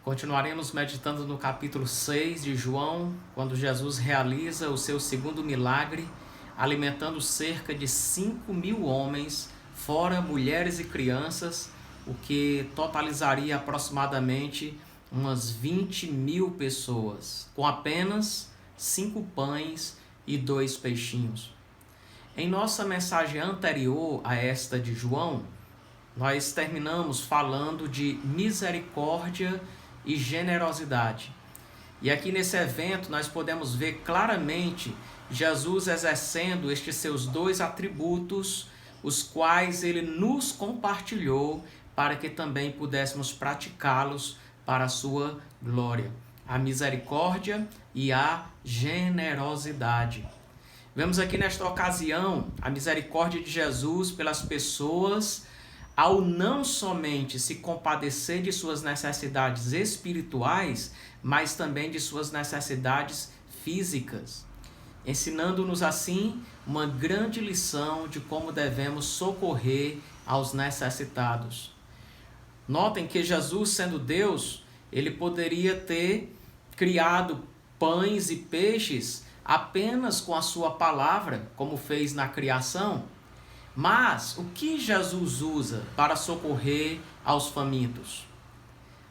Continuaremos meditando no capítulo 6 de João, quando Jesus realiza o seu segundo milagre, alimentando cerca de 5.000 homens, fora mulheres e crianças, o que totalizaria aproximadamente umas 20.000 pessoas, com apenas 5 pães e 2 peixinhos. Em nossa mensagem anterior a esta de João, nós terminamos falando de misericórdia e generosidade. E aqui nesse evento nós podemos ver claramente Jesus exercendo estes seus 2 atributos, os quais ele nos compartilhou para que também pudéssemos praticá-los para a sua glória. A misericórdia e a generosidade. Vemos aqui nesta ocasião a misericórdia de Jesus pelas pessoas, ao não somente se compadecer de suas necessidades espirituais, mas também de suas necessidades físicas, ensinando-nos assim uma grande lição de como devemos socorrer aos necessitados. Notem que Jesus, sendo Deus, ele poderia ter criado pães e peixes apenas com a sua palavra, como fez na criação. Mas o que Jesus usa para socorrer aos famintos?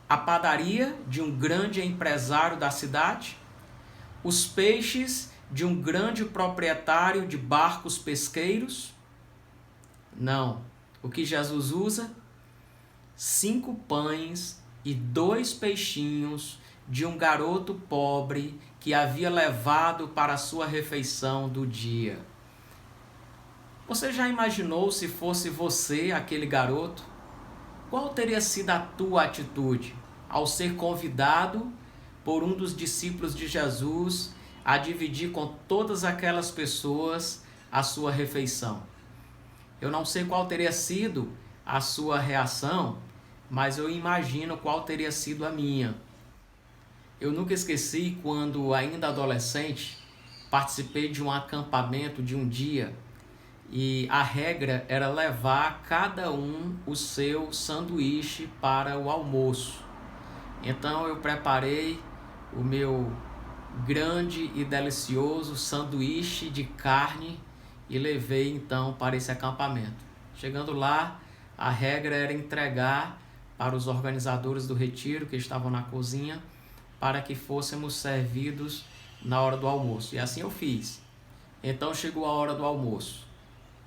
A padaria de um grande empresário da cidade? Os peixes de um grande proprietário de barcos pesqueiros? Não. O que Jesus usa? 5 pães e 2 peixinhos de um garoto pobre que havia levado para a sua refeição do dia. Você já imaginou se fosse você aquele garoto? Qual teria sido a tua atitude ao ser convidado por um dos discípulos de Jesus a dividir com todas aquelas pessoas a sua refeição? Eu não sei qual teria sido a sua reação, mas eu imagino qual teria sido a minha. Eu nunca esqueci quando, ainda adolescente, participei de um acampamento de um dia. E a regra era levar cada um o seu sanduíche para o almoço. Então eu preparei o meu grande e delicioso sanduíche de carne e levei então para esse acampamento. Chegando lá, a regra era entregar para os organizadores do retiro que estavam na cozinha para que fôssemos servidos na hora do almoço. E assim eu fiz. Então chegou a hora do almoço.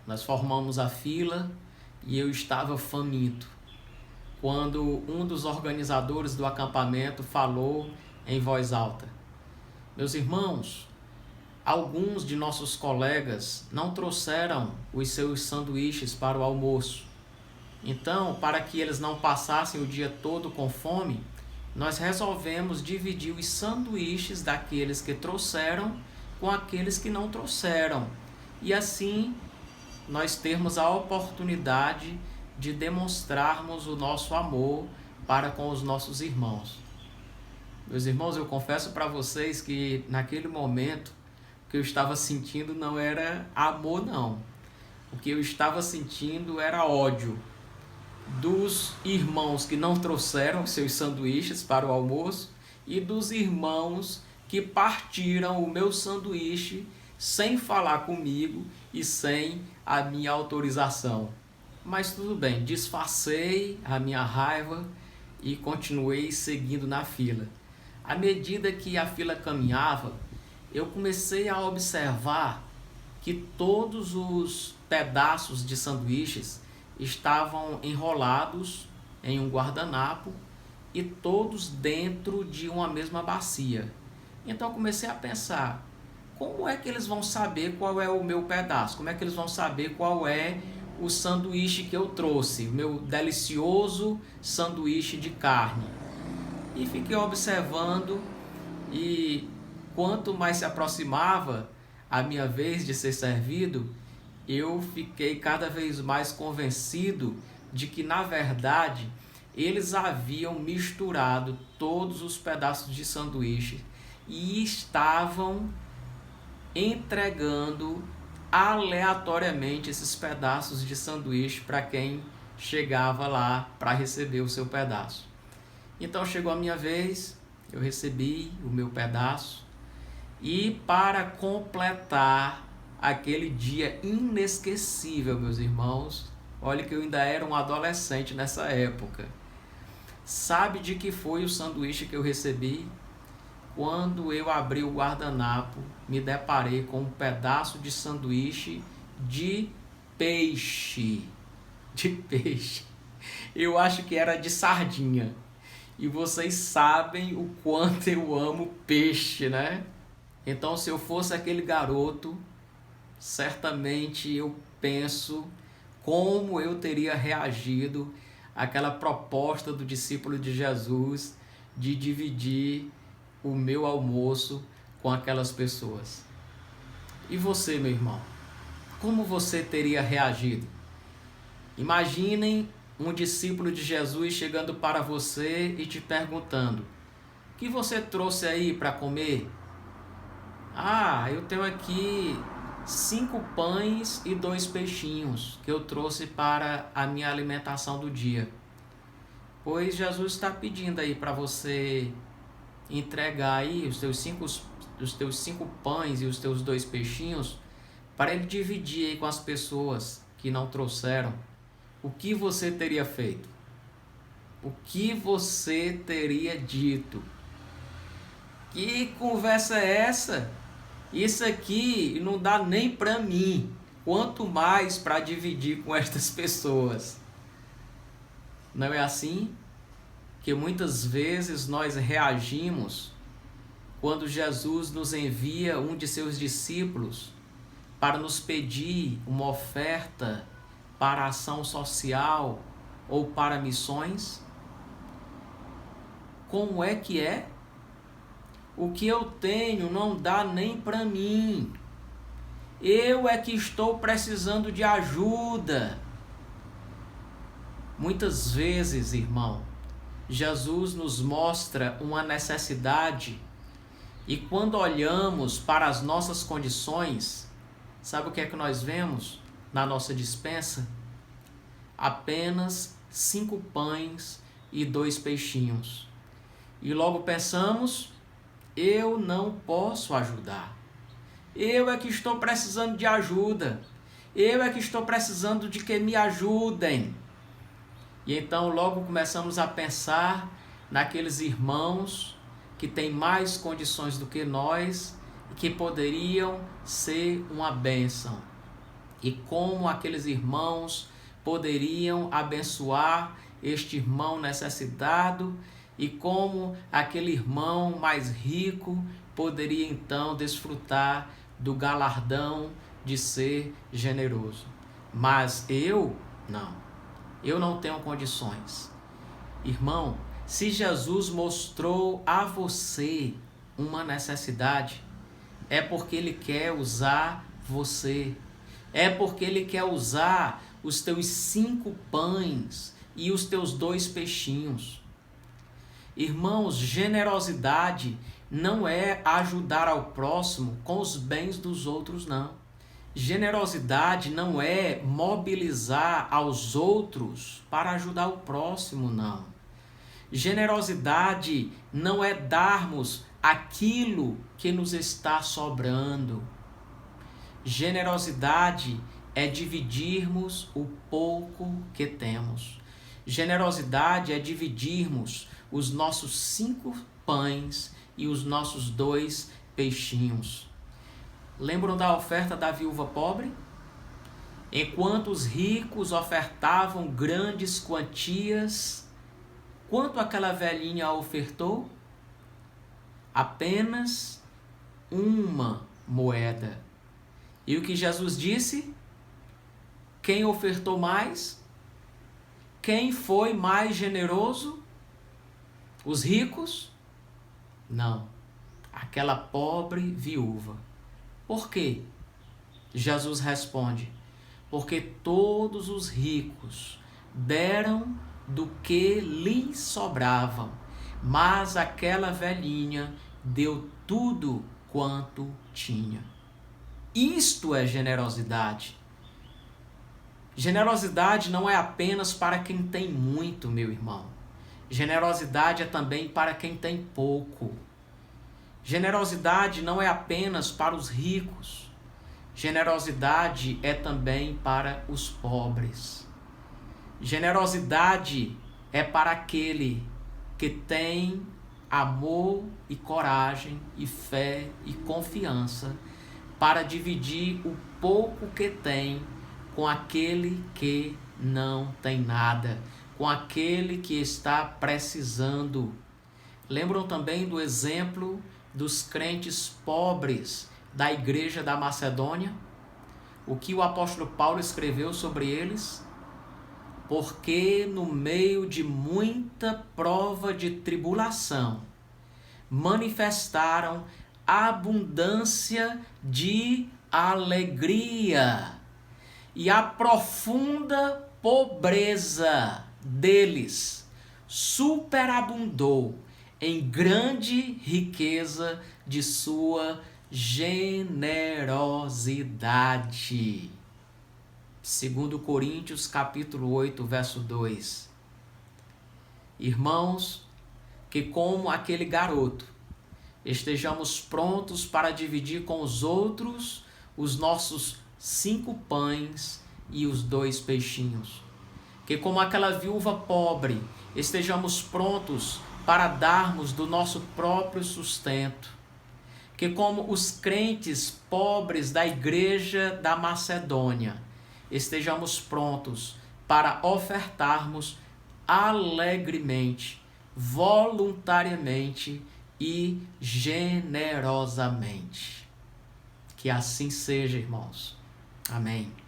Nós formamos a fila e eu estava faminto, quando um dos organizadores do acampamento falou em voz alta: meus irmãos, alguns de nossos colegas não trouxeram os seus sanduíches para o almoço. Então, para que eles não passassem o dia todo com fome, nós resolvemos dividir os sanduíches daqueles que trouxeram com aqueles que não trouxeram. E assim nós termos a oportunidade de demonstrarmos o nosso amor para com os nossos irmãos. Meus irmãos, eu confesso para vocês que naquele momento o que eu estava sentindo não era amor, não. O que eu estava sentindo era ódio dos irmãos que não trouxeram seus sanduíches para o almoço e dos irmãos que partiram o meu sanduíche sem falar comigo e sem a minha autorização. Mas tudo bem, disfarcei a minha raiva e continuei seguindo na fila. À medida que a fila caminhava, eu comecei a observar que todos os pedaços de sanduíches estavam enrolados em um guardanapo e todos dentro de uma mesma bacia. Então eu comecei a pensar: como é que eles vão saber qual é o meu pedaço? Como é que eles vão saber qual é o sanduíche que eu trouxe? O meu delicioso sanduíche de carne. E fiquei observando, e quanto mais se aproximava a minha vez de ser servido, eu fiquei cada vez mais convencido de que, na verdade, eles haviam misturado todos os pedaços de sanduíche e estavam entregando aleatoriamente esses pedaços de sanduíche para quem chegava lá para receber o seu pedaço. Então chegou a minha vez, eu recebi o meu pedaço e para completar aquele dia inesquecível, meus irmãos, olha que eu ainda era um adolescente nessa época. Sabe de que foi o sanduíche que eu recebi? Quando eu abri o guardanapo, me deparei com um pedaço de sanduíche de peixe. De peixe. Eu acho que era de sardinha. E vocês sabem o quanto eu amo peixe, né? Então, se eu fosse aquele garoto, certamente eu penso como eu teria reagido àquela proposta do discípulo de Jesus de dividir o meu almoço com aquelas pessoas. E você, meu irmão? Como você teria reagido? Imaginem um discípulo de Jesus chegando para você e te perguntando: o que você trouxe aí para comer? Ah, eu tenho aqui 5 pães e 2 peixinhos que eu trouxe para a minha alimentação do dia. Pois Jesus está pedindo aí para você entregar aí os teus cinco pães e os teus 2 peixinhos para ele dividir aí com as pessoas que não trouxeram. O que você teria feito? O que você teria dito? Que conversa é essa? Isso aqui não dá nem para mim, quanto mais para dividir com estas pessoas. Não é assim que muitas vezes nós reagimos quando Jesus nos envia um de seus discípulos para nos pedir uma oferta para ação social ou para missões? Como é que é? O que eu tenho não dá nem para mim. Eu é que estou precisando de ajuda. Muitas vezes, irmão, Jesus nos mostra uma necessidade e quando olhamos para as nossas condições, sabe o que é que nós vemos na nossa despensa? Apenas 5 pães e 2 peixinhos. E logo pensamos: eu não posso ajudar. Eu é que estou precisando de ajuda. Eu é que estou precisando de que me ajudem. E então logo começamos a pensar naqueles irmãos que têm mais condições do que nós e que poderiam ser uma bênção. E como aqueles irmãos poderiam abençoar este irmão necessitado e como aquele irmão mais rico poderia então desfrutar do galardão de ser generoso. Mas eu não tenho condições. Irmão, se Jesus mostrou a você uma necessidade, é porque Ele quer usar você. É porque Ele quer usar os teus 5 pães e os teus 2 peixinhos. Irmãos, generosidade não é ajudar ao próximo com os bens dos outros, não. Generosidade não é mobilizar aos outros para ajudar o próximo, não. Generosidade não é darmos aquilo que nos está sobrando. Generosidade é dividirmos o pouco que temos. Generosidade é dividirmos os nossos 5 pães e os nossos 2 peixinhos. Lembram da oferta da viúva pobre? Enquanto os ricos ofertavam grandes quantias, quanto aquela velhinha ofertou? Apenas 1 moeda. E o que Jesus disse? Quem ofertou mais? Quem foi mais generoso? Os ricos? Não. Aquela pobre viúva. Por quê? Jesus responde: porque todos os ricos deram do que lhes sobravam, mas aquela velhinha deu tudo quanto tinha. Isto é generosidade. Generosidade não é apenas para quem tem muito, meu irmão. Generosidade é também para quem tem pouco. Generosidade não é apenas para os ricos. Generosidade é também para os pobres. Generosidade é para aquele que tem amor e coragem e fé e confiança para dividir o pouco que tem com aquele que não tem nada, com aquele que está precisando. Lembram também do exemplo dos crentes pobres da igreja da Macedônia? O que o apóstolo Paulo escreveu sobre eles? Porque no meio de muita prova de tribulação, manifestaram abundância de alegria, e a profunda pobreza deles superabundou em grande riqueza de sua generosidade. 2 Coríntios capítulo 8, verso 2. Irmãos, que como aquele garoto, estejamos prontos para dividir com os outros os nossos 5 pães e os 2 peixinhos. Que como aquela viúva pobre, estejamos prontos para darmos do nosso próprio sustento. Que como os crentes pobres da igreja da Macedônia, estejamos prontos para ofertarmos alegremente, voluntariamente e generosamente. Que assim seja, irmãos. Amém.